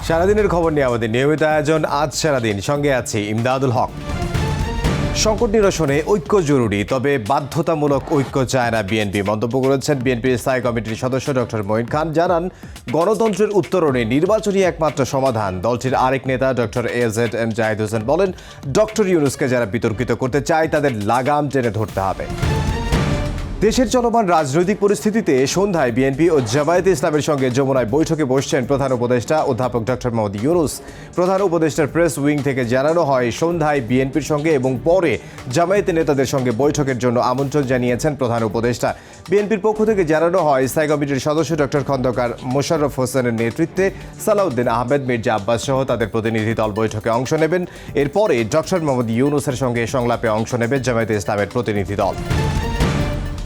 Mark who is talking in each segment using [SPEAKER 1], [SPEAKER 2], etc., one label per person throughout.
[SPEAKER 1] সারাদিনের খবর নিয়ে আমাদের নিয়মিত আয়োজন আজ সারাদিন, সঙ্গে আছে ইমদাদুল হক। সংকট নিরসনে ঐক্য জরুরি, তবে বাধ্যতামূলক ঐক্য চায় না বিএনপি, মন্তব্য করেছেন বিএনপির স্থায়ী কমিটির সদস্য ডক্টর মঈন খান। জানান, গণতন্ত্রের উত্তরণে নির্বাচনই একমাত্র সমাধান। দলটির আরেক নেতা ডক্টর AZM জাহিদ হোসেন বলেন, ডক্টর ইউনূসকে যারা বিতর্কিত করতে চায় তাদের লাগাম টেনে ধরতে হবে। দেশের চলমান রাজনৈতিক পরিস্থিতিতে সন্ধ্যায় বিএনপি ও জামায়াতে ইসলামের সঙ্গে যমুনায় বৈঠকে বসছেন প্রধান উপদেষ্টা অধ্যাপক ডক্টর মোহাম্মদ ইউনূস। প্রধান উপদেষ্টার প্রেস উইং থেকে জানানো হয়, সন্ধ্যায় বিএনপির সঙ্গে এবং পরে জামায়াতে নেতাদের সঙ্গে বৈঠকের জন্য আমন্ত্রণ জানিয়েছেন প্রধান উপদেষ্টা। বিএনপির পক্ষ থেকে জানানো হয়, স্থায়ী কমিটির সদস্য ডক্টর খন্দকার মোশাররফ হোসেনের নেতৃত্বে সালাউদ্দিন আহমেদ, মির্জা আব্বাস সহ তাদের প্রতিনিধি দল বৈঠকে অংশ নেবেন। এরপরে ডক্টর মোহাম্মদ ইউনূসের সঙ্গে সংলাপে অংশ নেবে জামায়াতে ইসলামের প্রতিনিধি দল।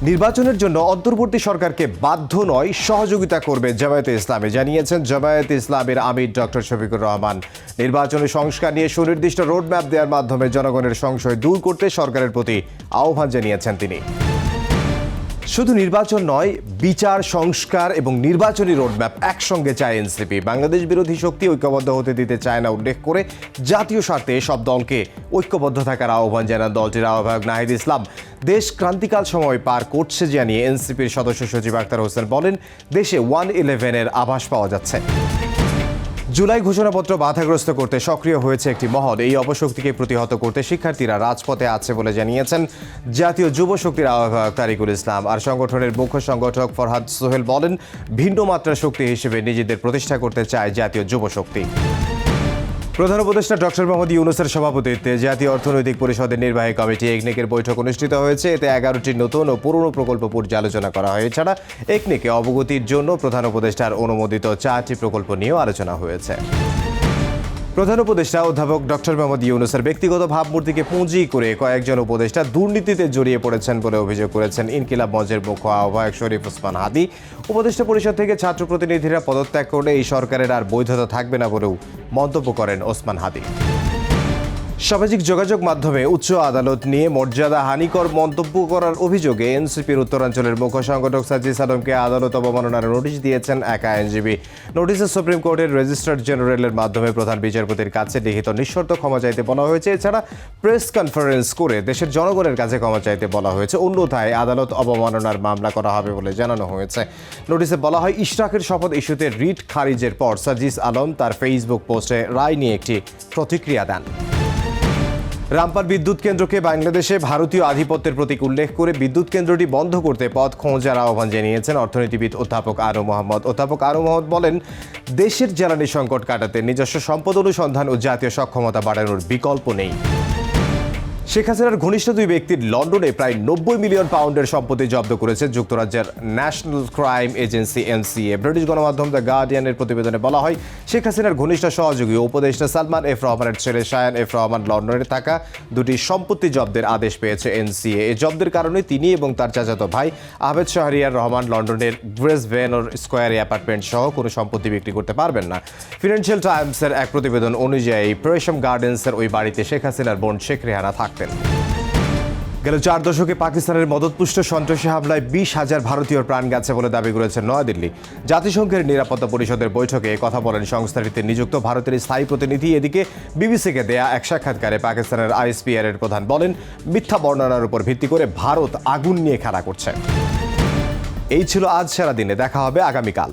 [SPEAKER 1] নির্বাচনের জন্য অন্তর্বর্তী সরকারকে বাধ্য নয়, সহযোগিতা করবে জামায়াতে ইসলামে, জানিয়েছেন জামায়াতে ইসলামের আমির ডক্টর শফিকুর রহমান। নির্বাচনী সংস্কার নিয়ে সুনির্দিষ্ট রোডম্যাপ দেওয়ার মাধ্যমে জনগণের সংশয় দূর করতে সরকারের প্রতি আহ্বান জানিয়েছেন তিনি। শুধু নির্বাচন নয়, বিচার, সংস্কার এবং নির্বাচনী রোডম্যাপ একসঙ্গে চায় এনসিপি। বাংলাদেশ বিরোধী শক্তি ঐক্যবদ্ধ হতে দিতে চায় না উল্লেখ করে জাতীয় স্বার্থে সব দলকে ঐক্যবদ্ধ থাকার আহ্বান জানান দলটির আহ্বায়ক নাহিদ ইসলাম। দেশ ক্রান্তিকাল সময় পার করছে জানিয়ে এনসিপির সদস্য সচিব আখতার হোসেন বলেন, দেশে 1/11-এর আভাস পাওয়া যাচ্ছে। জুলাই ঘোষণাপত্র বাধাগ্রস্ত করতে সক্রিয় হয়েছে একটি মহল। এই অপশক্তিকে প্রতিহত করতে শিক্ষার্থীরা রাজপথে আছে বলে জানিয়েছেন জাতীয় যুব শক্তির আহ্বায়ক তারিকুল ইসলাম। আর সংগঠনের মুখ্য সংগঠক ফরহাদ সোহেল বলেন, ভিন্ন মাত্রার শক্তি হিসেবে নিজেদের প্রতিষ্ঠা করতে চায় জাতীয় যুব শক্তি। প্রধান উপদেষ্টা ডক্টর মোহাম্মদ ইউনূসের সভাপতিত্বে জাতীয় অর্থনৈতিক পরিষদের নির্বাহী কমিটি একনেকের বৈঠক অনুষ্ঠিত হয়েছে। এতে 11টি নতুন ও পুরনো প্রকল্প পর্যালোচনা করা হয়। এছাড়া একনেকে অবগতির জন্য প্রধান উপদেষ্টার অনুমোদিত 4টি প্রকল্প নিয়েও আলোচনা হয়েছে। প্রধান উপদেষ্টা অধ্যাপক ডক্টর মোহাম্মদ ইউনূসের ব্যক্তিগত ভাবমূর্তিকে পুঁজি করে কয়েকজন উপদেষ্টা দুর্নীতিতে জড়িয়ে পড়েছেন বলে অভিযোগ করেছেন ইনকিলাব মঞ্চের মুখ্য আহ্বায়ক শরীফ ওসমান হাদি। উপদেষ্টা পরিষদ থেকে ছাত্র প্রতিনিধিরা পদত্যাগ করলে এই সরকারের আর বৈধতা থাকবে না বলেও মন্তব্য করেন ওসমান হাদি। সামাজিক যোগাযোগ মাধ্যমে উচ্চ আদালত নিয়ে মর্যাদা হানিকর মন্তব্য করার অভিযোগে এনসিপির উত্তরাঞ্চলের মুখ্য সংগঠক সাজিস আলমকে আদালত অবমাননার নোটিশ দিয়েছেন এক আইনজীবী। নোটিশে সুপ্রিম কোর্টের রেজিস্ট্রার জেনারেলের মাধ্যমে প্রধান বিচারপতির কাছে লিখিত নিঃশর্ত ক্ষমা চাইতে বলা হয়েছে। এছাড়া প্রেস কনফারেন্স করে দেশের জনগণের কাছে ক্ষমা চাইতে বলা হয়েছে। অন্যথায় আদালত অবমাননার মামলা করা হবে বলে জানানো হয়েছে। নোটিশে বলা হয়, ইশরাকের শপথ ইস্যুতে রিট খারিজের পর সাজিস আলম তার ফেসবুক পোস্টে রায় নিয়ে একটি প্রতিক্রিয়া দেন। রামপাল বিদ্যুৎ কেন্দ্রকে বাংলাদেশে ভারতীয় আধিপত্যের প্রতীক উল্লেখ করে বিদ্যুৎ কেন্দ্রটি বন্ধ করতে পথ খোঁজার আহ্বান জানিয়েছেন অর্থনীতিবিদ অধ্যাপক আনু মোহাম্মদ। অধ্যাপক আনু মোহাম্মদ বলেন, দেশের জ্বালানি সংকট কাটাতে নিজস্ব সম্পদ অনুসন্ধান ও জাতীয় সক্ষমতা বাড়ানোর বিকল্প নেই। শেখ হাসিনার ঘনিষ্ঠ দুই ব্যক্তির লন্ডনে প্রায় 90 মিলিয়ন পাউন্ডের সম্পত্তি জব্দ করেছে যুক্তরাজ্যের national crime agency NCA। British গণমাধ্যম দ্য গার্ডিয়ানের প্রতিবেদনে বলা হয়, শেখ হাসিনার ঘনিষ্ঠ সহযোগী উপদেষ্টা সালমান এফ রহমানের ছেলে শায়ান এফ রহমান লন্ডনে থাকা দুটি সম্পত্তি জব্দের আদেশ পেয়েছে NCA। এই জব্দের কারণে তিনি এবং তার চাচাতো ভাই আহমেদ শাহরিয়ার রহমান লন্ডনের গ্রেসভেনর স্কোয়ারে অ্যাপার্টমেন্ট সহ কোনো সম্পত্তি বিক্রি করতে পারবেন না। ফিনান্সিয়াল টাইমসের এক প্রতিবেদন অনুযায়ী প্রেশম গার্ডেন্সের ওই বাড়িতে শেখ হাসিনার বোন শেখ রেহানা থাকতেন। গেল 4 দশকে পাকিস্তানের মদতপুষ্ট সন্ত্রাসী হামলায় 20,000 ভারতীয় প্রাণ গেছে বলে দাবি করেছেন নয়াদিল্লি। জাতিসংঘের নিরাপত্তা পরিষদের বৈঠকে কথা বলেন সংস্থাটিতে নিযুক্ত ভারতের স্থায়ী প্রতিনিধি। এদিকে বিবিসিকে দেয়া এক সাক্ষাৎকারে পাকিস্তানের ISPR এর প্রধান বলেন, মিথ্যা বর্ণনার উপর ভিত্তি করে ভারত আগুন নিয়ে খেলা করছে। এই ছিল আজ সারাদিনে, দেখা হবে আগামীকাল।